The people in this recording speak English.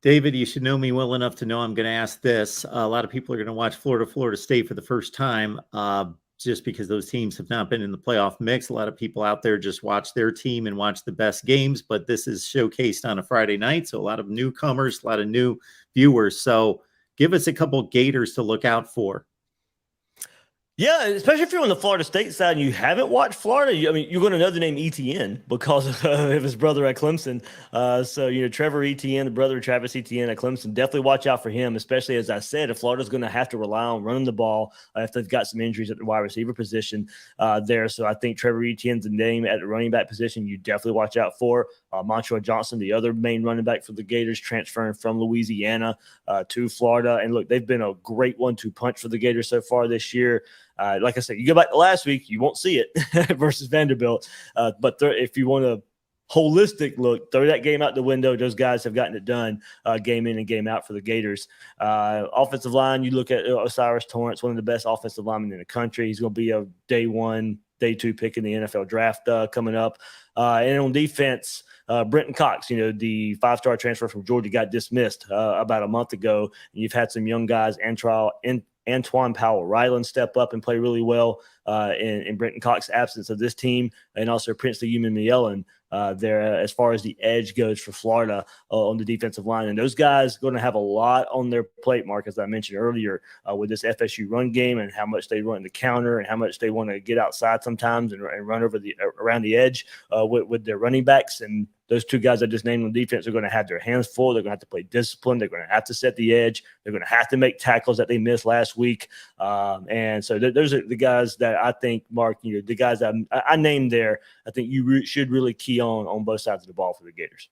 David, you should know me well enough to know I'm going to ask this. A lot of people are going to watch Florida State for the first time, just because those teams have not been in the playoff mix. A lot of people out there just watch their team and watch the best games, but this is showcased on a Friday night. So a lot of newcomers, a lot of new viewers. So give us a couple Gators to look out for. Yeah, especially if you're on the Florida State side and you haven't watched Florida. You're going to know the name ETN because of his brother at Clemson. Trevor Etienne, the brother of Travis Etienne at Clemson, definitely watch out for him, especially, as I said, if Florida's going to have to rely on running the ball if they've got some injuries at the wide receiver position there. So I think Trevor Etienne's the name at the running back position you definitely watch out for. Montrell Johnson, the other main running back for the Gators, transferring from Louisiana to Florida. And look, they've been a great 1-2 punch for the Gators so far this year. Like I said, you go back to last week, you won't see it versus Vanderbilt. If you want a holistic look, throw that game out the window. Those guys have gotten it done game in and game out for the Gators. Offensive line, you look at Osiris Torrance, one of the best offensive linemen in the country. He's going to be a day 1, day 2 pick in the NFL draft coming up. And on defense, Brenton Cox, the 5-star transfer from Georgia, got dismissed about a month ago. And you've had some young guys, Antoine Powell-Ryland step up and play really well in Brenton Cox's absence of this team, and also Princely Umanmielen there as far as the edge goes for Florida on the defensive line. And those guys are going to have a lot on their plate, Mark, as I mentioned earlier, with this FSU run game and how much they run the counter and how much they want to get outside sometimes and run around the edge with their running backs. And those two guys I just named on defense are going to have their hands full. They're going to have to play discipline. They're going to have to set the edge. They're going to have to make tackles that they missed last week. And so those are the guys that I think, Mark, the guys that I named there, I think you should really key on both sides of the ball for the Gators.